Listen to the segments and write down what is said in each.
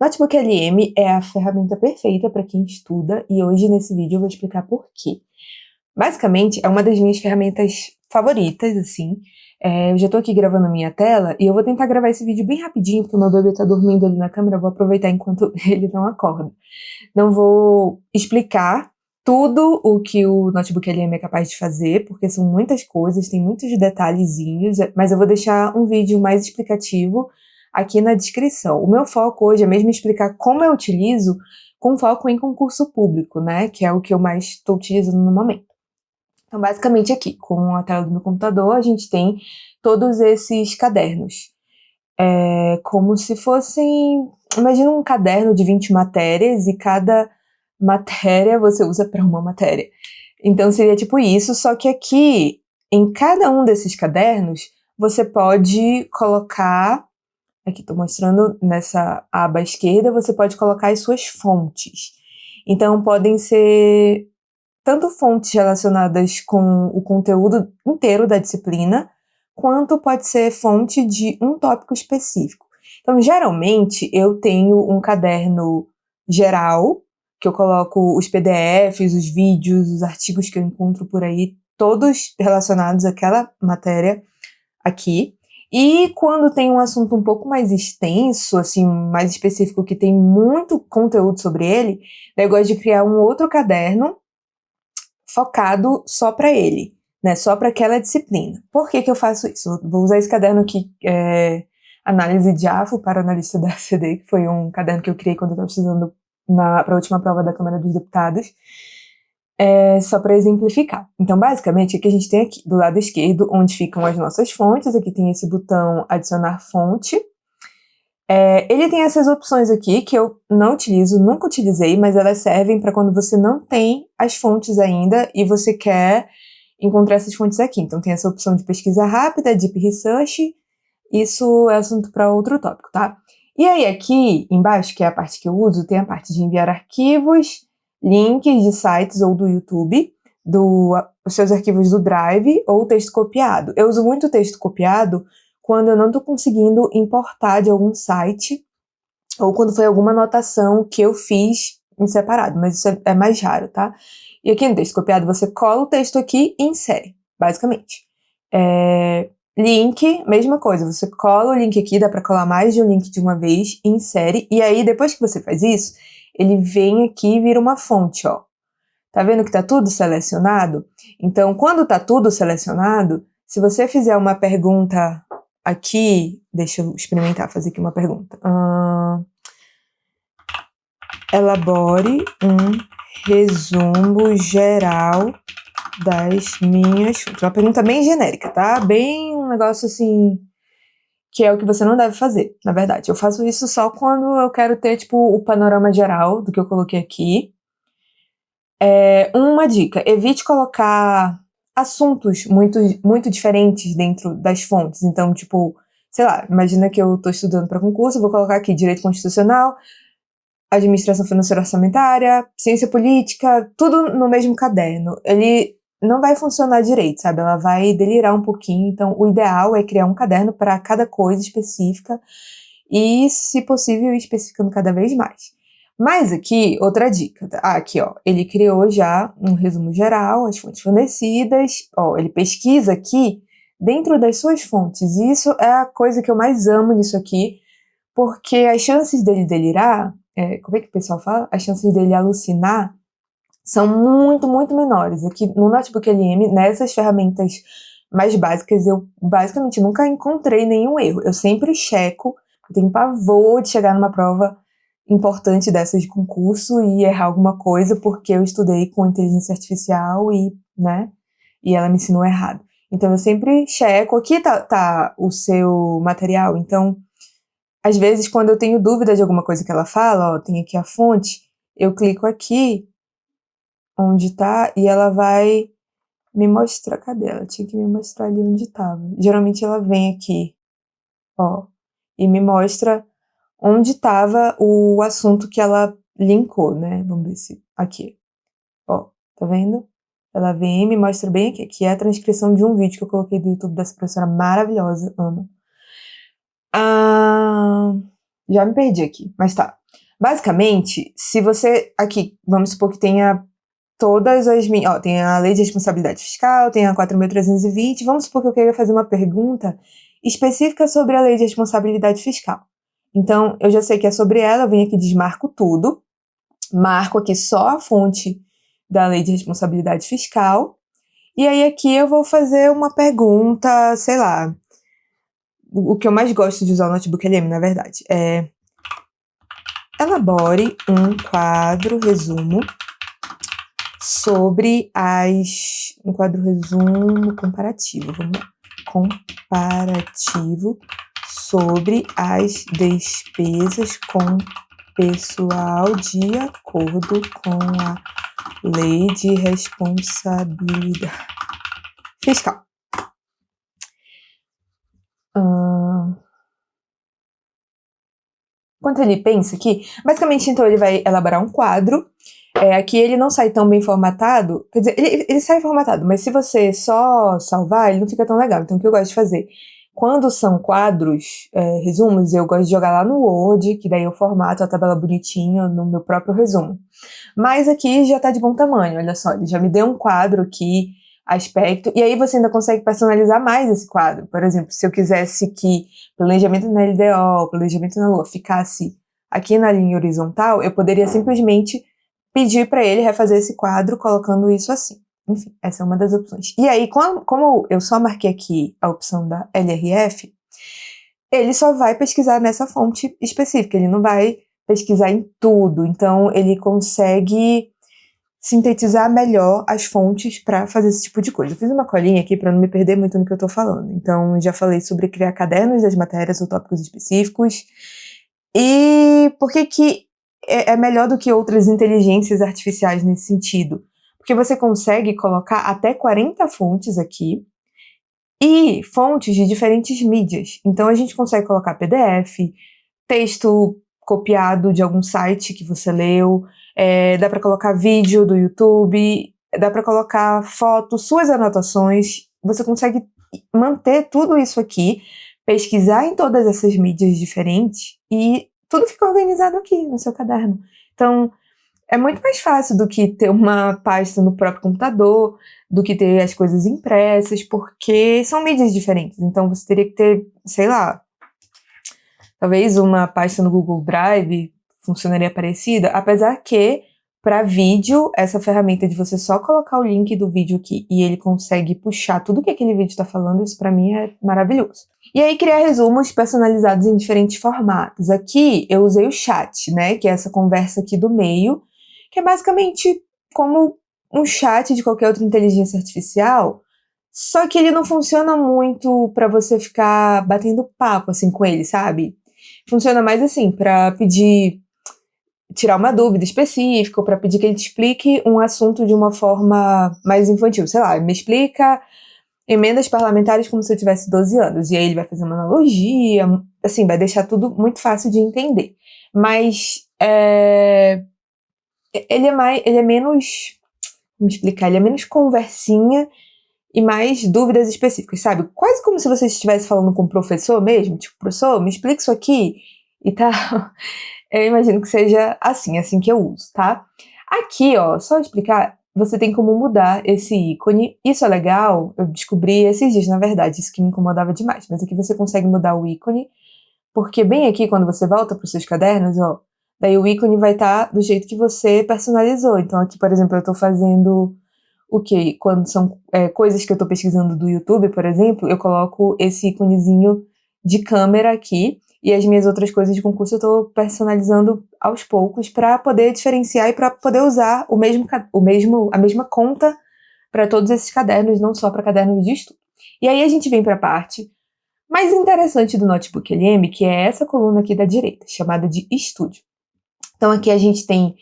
Notebook LM é a ferramenta perfeita para quem estuda e hoje nesse vídeo eu vou explicar por quê. Basicamente, é uma das minhas ferramentas favoritas, assim. Eu já tô aqui gravando a minha tela e eu vou tentar gravar esse vídeo bem rapidinho, porque o meu bebê tá dormindo ali na câmera, eu vou aproveitar enquanto ele não acorda. Não vou explicar tudo o que o Notebook LM é capaz de fazer, porque são muitas coisas, tem muitos detalhezinhos, mas eu vou deixar um vídeo mais explicativo aqui na descrição. O meu foco hoje é mesmo explicar como eu utilizo, com foco em concurso público, né, que é o que eu mais estou utilizando no momento. Então, basicamente aqui, com a tela do meu computador, a gente tem todos esses cadernos. Como se fossem... Imagina um caderno de 20 matérias e cada matéria você usa para uma matéria. Então, seria tipo isso, só que aqui, em cada um desses cadernos, você pode colocar... Aqui estou mostrando nessa aba esquerda, você pode colocar as suas fontes. Então, podem ser tanto fontes relacionadas com o conteúdo inteiro da disciplina, quanto pode ser fonte de um tópico específico. Então, geralmente, eu tenho um caderno geral, que eu coloco os PDFs, os vídeos, os artigos que eu encontro por aí, todos relacionados àquela matéria aqui. E quando tem um assunto um pouco mais extenso, assim, mais específico, que tem muito conteúdo sobre ele, eu gosto de criar um outro caderno focado só para ele, né, só para aquela disciplina. Por que eu faço isso? Eu vou usar esse caderno aqui, Análise de AFO para analista da CD, que foi um caderno que eu criei quando eu estava estudando para a última prova da Câmara dos Deputados, só para exemplificar. Então, basicamente, o que a gente tem aqui, do lado esquerdo, onde ficam as nossas fontes, aqui tem esse botão adicionar fonte. Ele tem essas opções aqui que eu não utilizo, nunca utilizei, mas elas servem para quando você não tem as fontes ainda e você quer encontrar essas fontes aqui. Então tem essa opção de pesquisa rápida, Deep Research, isso é assunto para outro tópico, tá? E aí aqui embaixo, que é a parte que eu uso, tem a parte de enviar arquivos, links de sites ou do YouTube, os seus arquivos do Drive ou texto copiado. Eu uso muito texto copiado quando eu não estou conseguindo importar de algum site, ou quando foi alguma anotação que eu fiz em separado, mas isso é mais raro, tá? E aqui no texto copiado, você cola o texto aqui e insere, basicamente. Link, mesma coisa, você cola o link aqui, dá para colar mais de um link de uma vez, insere, e aí depois que você faz isso, ele vem aqui e vira uma fonte, ó. Tá vendo que tá tudo selecionado? Então, quando tá tudo selecionado, se você fizer uma pergunta aqui, deixa eu experimentar fazer aqui uma pergunta. Elabore um resumo geral das minhas fontes. Uma pergunta bem genérica, tá? Bem um negócio assim, que é o que você não deve fazer, na verdade. Eu faço isso só quando eu quero ter, tipo, o panorama geral do que eu coloquei aqui. Uma dica, evite colocar assuntos muito diferentes dentro das fontes. Então, tipo, sei lá, imagina que eu estou estudando para concurso, eu vou colocar aqui Direito Constitucional, Administração Financeira Orçamentária, Ciência Política, tudo no mesmo caderno. Ele não vai funcionar direito, sabe? Ela vai delirar um pouquinho. Então, o ideal é criar um caderno para cada coisa específica e, se possível, ir especificando cada vez mais. Mas aqui, outra dica. Aqui, ó, ele criou já um resumo geral, as fontes fornecidas. Ó, ele pesquisa aqui dentro das suas fontes. E isso é a coisa que eu mais amo nisso aqui, porque as chances dele delirar, como é que o pessoal fala? As chances dele alucinar são muito, muito menores. Aqui no Notebook LM, nessas ferramentas mais básicas, eu basicamente nunca encontrei nenhum erro. Eu sempre checo, eu tenho pavor de chegar numa prova importante dessas de concurso e errar alguma coisa porque eu estudei com inteligência artificial e ela me ensinou errado. Então eu sempre checo, aqui tá o seu material, então às vezes quando eu tenho dúvida de alguma coisa que ela fala, ó, tem aqui a fonte, eu clico aqui onde tá e ela vai me mostrar, cadê ela? Tinha que me mostrar ali onde tava. Geralmente ela vem aqui, ó, e me mostra onde estava o assunto que ela linkou, né? Vamos ver se... Aqui. Ó, tá vendo? Ela vem e me mostra bem aqui, que é a transcrição de um vídeo que eu coloquei do YouTube dessa professora maravilhosa, amo. Já me perdi aqui, mas tá. Basicamente, se você aqui, vamos supor que tenha todas as minhas... tem a Lei de Responsabilidade Fiscal, tem a 4.320, vamos supor que eu queira fazer uma pergunta específica sobre a Lei de Responsabilidade Fiscal. Então, eu já sei que é sobre ela, eu venho aqui e desmarco tudo, marco aqui só a fonte da Lei de Responsabilidade Fiscal, e aí aqui eu vou fazer uma pergunta, sei lá, o que eu mais gosto de usar o Notebook LM, na verdade, é elabore um quadro resumo sobre um quadro resumo comparativo, vamos lá, comparativo sobre as despesas com pessoal de acordo com a Lei de Responsabilidade Fiscal. Enquanto ele pensa aqui, basicamente, então, ele vai elaborar um quadro. Aqui ele não sai tão bem formatado, quer dizer, ele sai formatado, mas se você só salvar, ele não fica tão legal. Então, o que eu gosto de fazer? Quando são quadros, resumos, eu gosto de jogar lá no Word, que daí eu formato a tabela bonitinho no meu próprio resumo. Mas aqui já tá de bom tamanho, olha só, ele já me deu um quadro aqui, aspecto, e aí você ainda consegue personalizar mais esse quadro. Por exemplo, se eu quisesse que planejamento na LDO, planejamento na Lua ficasse aqui na linha horizontal, eu poderia simplesmente pedir para ele refazer esse quadro colocando isso assim. Enfim, essa é uma das opções. E aí, como eu só marquei aqui a opção da LRF, ele só vai pesquisar nessa fonte específica, ele não vai pesquisar em tudo. Então, ele consegue sintetizar melhor as fontes para fazer esse tipo de coisa. Eu fiz uma colinha aqui para não me perder muito no que eu estou falando. Então, já falei sobre criar cadernos das matérias ou tópicos específicos. E por que é melhor do que outras inteligências artificiais nesse sentido? Porque você consegue colocar até 40 fontes aqui e fontes de diferentes mídias. Então, a gente consegue colocar PDF, texto copiado de algum site que você leu, dá para colocar vídeo do YouTube, dá para colocar foto, suas anotações, você consegue manter tudo isso aqui, pesquisar em todas essas mídias diferentes e tudo fica organizado aqui no seu caderno. Então, é muito mais fácil do que ter uma pasta no próprio computador, do que ter as coisas impressas, porque são mídias diferentes. Então, você teria que ter, sei lá, talvez uma pasta no Google Drive funcionaria parecida, apesar que, para vídeo, essa ferramenta de você só colocar o link do vídeo aqui e ele consegue puxar tudo que aquele vídeo está falando, isso para mim é maravilhoso. E aí, criar resumos personalizados em diferentes formatos. Aqui, eu usei o chat, né, que é essa conversa aqui do meio, que é basicamente como um chat de qualquer outra inteligência artificial, só que ele não funciona muito para você ficar batendo papo, assim, com ele, sabe? Funciona mais assim, para pedir, tirar uma dúvida específica, ou para pedir que ele te explique um assunto de uma forma mais infantil. Sei lá, me explica emendas parlamentares como se eu tivesse 12 anos. E aí ele vai fazer uma analogia, assim, vai deixar tudo muito fácil de entender. Mas ele é menos, como explicar, ele é menos conversinha e mais dúvidas específicas, sabe? Quase como se você estivesse falando com o professor mesmo, tipo, professor, me explica isso aqui e tal. Eu imagino que seja assim que eu uso, tá? Aqui, ó, só explicar, você tem como mudar esse ícone. Isso é legal, eu descobri esses dias, na verdade, isso que me incomodava demais. Mas aqui você consegue mudar o ícone, porque bem aqui, quando você volta para os seus cadernos, ó, daí o ícone vai estar do jeito que você personalizou. Então aqui, por exemplo, eu estou fazendo o quê? Quando são coisas que eu estou pesquisando do YouTube, por exemplo, eu coloco esse íconezinho de câmera aqui, e as minhas outras coisas de concurso eu estou personalizando aos poucos para poder diferenciar e para poder usar a mesma conta para todos esses cadernos, não só para cadernos de estudo. E aí a gente vem para a parte mais interessante do Notebook LM, que é essa coluna aqui da direita, chamada de Estúdio. Então aqui a gente tem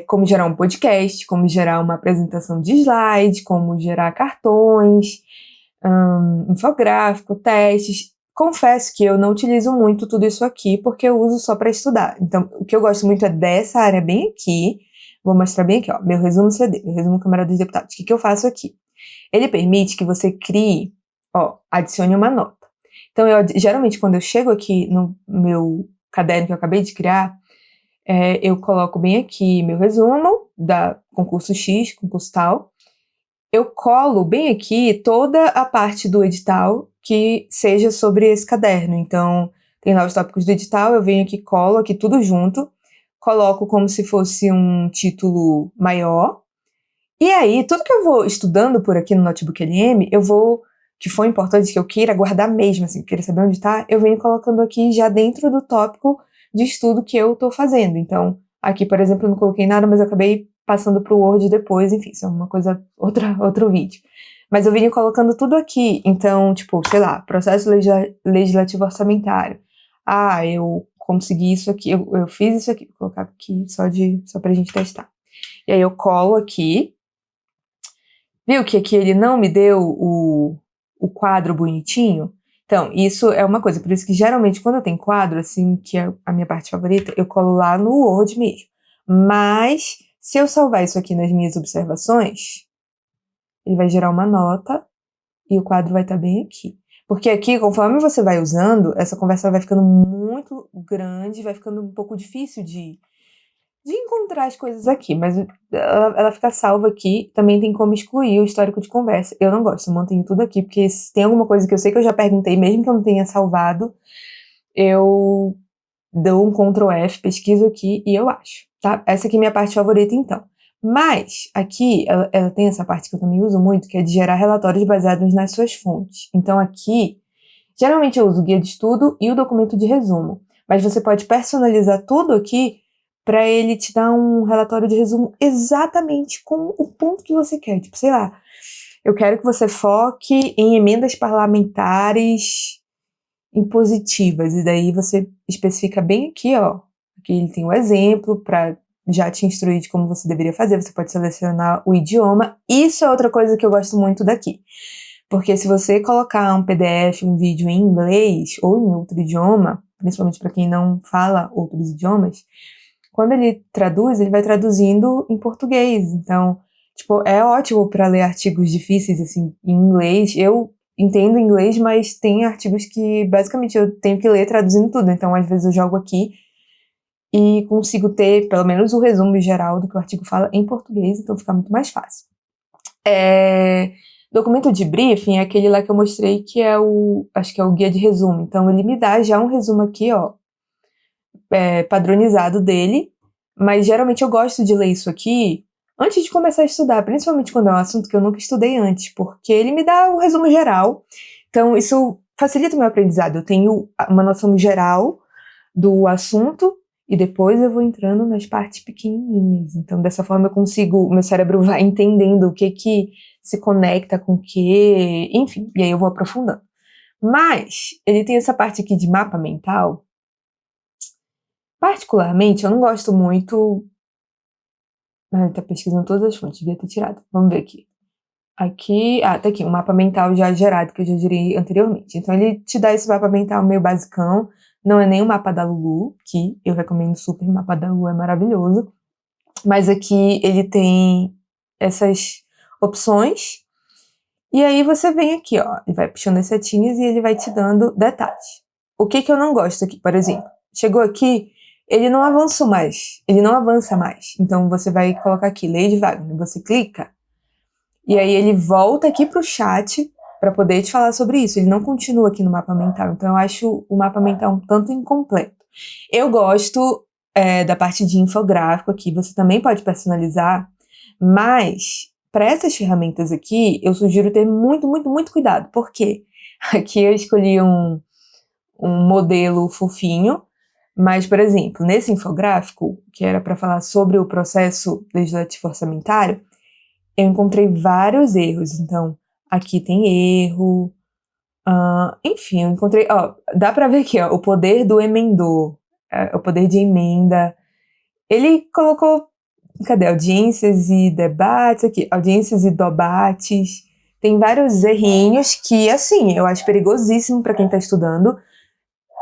como gerar um podcast, como gerar uma apresentação de slide, como gerar cartões, infográfico, testes. Confesso que eu não utilizo muito tudo isso aqui, porque eu uso só para estudar. Então, o que eu gosto muito é dessa área bem aqui. Vou mostrar bem aqui, ó, meu resumo CD, meu resumo Câmara dos Deputados. O que eu faço aqui? Ele permite que você crie, ó, adicione uma nota. Então, geralmente, quando eu chego aqui no meu caderno que eu acabei de criar, Eu coloco bem aqui meu resumo da concurso X, concurso tal. Eu colo bem aqui toda a parte do edital que seja sobre esse caderno. Então, tem lá os tópicos do edital, eu venho aqui, colo aqui tudo junto, coloco como se fosse um título maior. E aí, tudo que eu vou estudando por aqui no Notebook LM, que for importante, que eu queira guardar mesmo, assim, queira saber onde tá, eu venho colocando aqui já dentro do tópico de estudo que eu tô fazendo. Então, aqui, por exemplo, eu não coloquei nada, mas eu acabei passando pro Word depois, enfim, isso é uma coisa, outro vídeo. Mas eu venho colocando tudo aqui, então, tipo, sei lá, processo legislativo orçamentário. Eu consegui isso aqui, eu fiz isso aqui, vou colocar aqui só pra gente testar. E aí eu colo aqui. Viu que aqui ele não me deu o quadro bonitinho? Então, isso é uma coisa, por isso que geralmente quando eu tenho quadro, assim, que é a minha parte favorita, eu colo lá no Word mesmo. Mas, se eu salvar isso aqui nas minhas observações, ele vai gerar uma nota e o quadro vai estar bem aqui. Porque aqui, conforme você vai usando, essa conversa vai ficando muito grande, vai ficando um pouco difícil de encontrar as coisas aqui, mas ela fica salva aqui. Também tem como excluir o histórico de conversa. Eu não gosto, eu mantenho tudo aqui, porque se tem alguma coisa que eu sei que eu já perguntei, mesmo que eu não tenha salvado, eu dou um Ctrl F, pesquiso aqui e eu acho, tá? Essa aqui é minha parte favorita, então. Mas, aqui, ela tem essa parte que eu também uso muito, que é de gerar relatórios baseados nas suas fontes. Então, aqui, geralmente eu uso o guia de estudo e o documento de resumo. Mas você pode personalizar tudo aqui para ele te dar um relatório de resumo exatamente com o ponto que você quer. Tipo, sei lá, eu quero que você foque em emendas parlamentares impositivas. E daí você especifica bem aqui, ó. Aqui ele tem o exemplo para já te instruir de como você deveria fazer. Você pode selecionar o idioma. Isso é outra coisa que eu gosto muito daqui. Porque se você colocar um PDF, um vídeo em inglês ou em outro idioma, principalmente para quem não fala outros idiomas, quando ele traduz, ele vai traduzindo em português. Então, tipo, é ótimo para ler artigos difíceis, assim, em inglês. Eu entendo inglês, mas tem artigos que, basicamente, eu tenho que ler traduzindo tudo. Então, às vezes, eu jogo aqui e consigo ter, pelo menos, o resumo geral do que o artigo fala em português. Então, fica muito mais fácil. Documento de briefing é aquele lá que eu mostrei que acho que é o guia de resumo. Então, ele me dá já um resumo aqui, ó, padronizado dele, mas geralmente eu gosto de ler isso aqui antes de começar a estudar, principalmente quando é um assunto que eu nunca estudei antes, porque ele me dá o resumo geral. Então, isso facilita o meu aprendizado. Eu tenho uma noção geral do assunto e depois eu vou entrando nas partes pequenininhas. Então, dessa forma eu consigo, meu cérebro vai entendendo o que se conecta com o que, enfim, e aí eu vou aprofundando. Mas, ele tem essa parte aqui de mapa mental. Particularmente, eu não gosto muito. Ele tá pesquisando todas as fontes, devia ter tirado. Vamos ver aqui. Aqui, tá aqui, um mapa mental já gerado, que eu já gerei anteriormente. Então, ele te dá esse mapa mental meio basicão. Não é nem o mapa da Lulu, que eu recomendo super, o mapa da Lulu é maravilhoso. Mas aqui ele tem essas opções. E aí você vem aqui, ó, e vai puxando as setinhas e ele vai te dando detalhes. O que eu não gosto aqui, por exemplo? Chegou aqui, ele não avança mais. Então você vai colocar aqui, Lady Wagner, você clica, e aí ele volta aqui pro chat para poder te falar sobre isso. Ele não continua aqui no mapa mental. Então eu acho o mapa mental um tanto incompleto. Eu gosto da parte de infográfico aqui, você também pode personalizar, mas para essas ferramentas aqui, eu sugiro ter muito, muito, muito cuidado. Por quê? Aqui eu escolhi um modelo fofinho, mas, por exemplo, nesse infográfico, que era para falar sobre o processo legislativo orçamentário, eu encontrei vários erros. Então, aqui tem erro. Enfim, eu encontrei. Ó, dá para ver aqui, ó, o poder do emendor, o poder de emenda. Ele colocou. Cadê? Audiências e debates. Aqui, audiências e debates. Tem vários errinhos que, assim, eu acho perigosíssimo para quem está estudando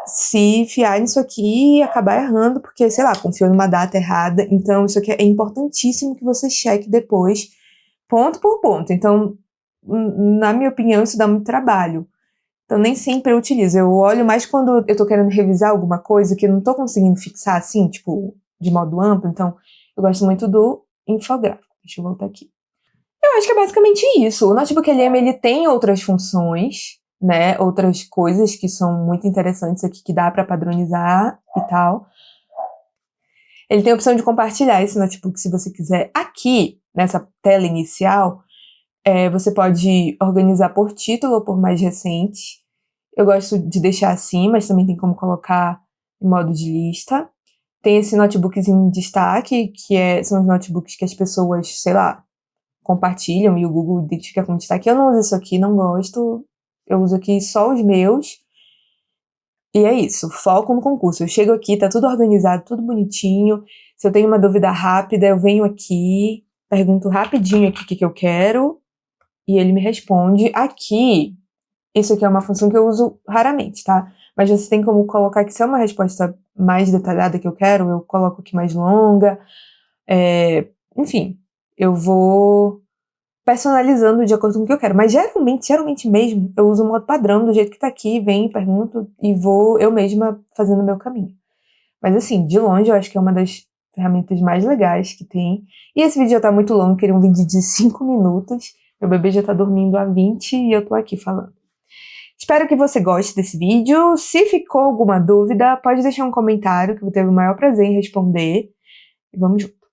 se fiar nisso aqui e acabar errando, porque, sei lá, confiou numa data errada. Então, isso aqui é importantíssimo que você cheque depois, ponto por ponto. Então, na minha opinião, isso dá muito trabalho. Então, nem sempre eu utilizo. Eu olho mais quando eu tô querendo revisar alguma coisa que eu não tô conseguindo fixar, assim, tipo, de modo amplo, então eu gosto muito do infográfico. Deixa eu voltar aqui. Eu acho que é basicamente isso. O Notebook LM, ele tem outras funções, né, outras coisas que são muito interessantes aqui, que dá para padronizar e tal. Ele tem a opção de compartilhar esse notebook se você quiser. Aqui, nessa tela inicial, você pode organizar por título ou por mais recente. Eu gosto de deixar assim, mas também tem como colocar em modo de lista. Tem esse notebookzinho em destaque, que são os notebooks que as pessoas, sei lá, compartilham e o Google identifica como destaque. Eu não uso isso aqui, não gosto. Eu uso aqui só os meus. E é isso, foco no concurso. Eu chego aqui, tá tudo organizado, tudo bonitinho. Se eu tenho uma dúvida rápida, eu venho aqui, pergunto rapidinho aqui o que eu quero, e ele me responde. Aqui, isso aqui é uma função que eu uso raramente, tá? Mas você tem como colocar que se é uma resposta mais detalhada que eu quero, eu coloco aqui mais longa. Enfim, eu vou personalizando de acordo com o que eu quero. Mas geralmente mesmo, eu uso o modo padrão, do jeito que tá aqui, venho, pergunto e vou eu mesma fazendo o meu caminho. Mas assim, de longe, eu acho que é uma das ferramentas mais legais que tem. E esse vídeo já tá muito longo, queria um vídeo de 5 minutos. Meu bebê já tá dormindo há 20 e eu tô aqui falando. Espero que você goste desse vídeo. Se ficou alguma dúvida, pode deixar um comentário que eu vou ter o maior prazer em responder. E vamos junto.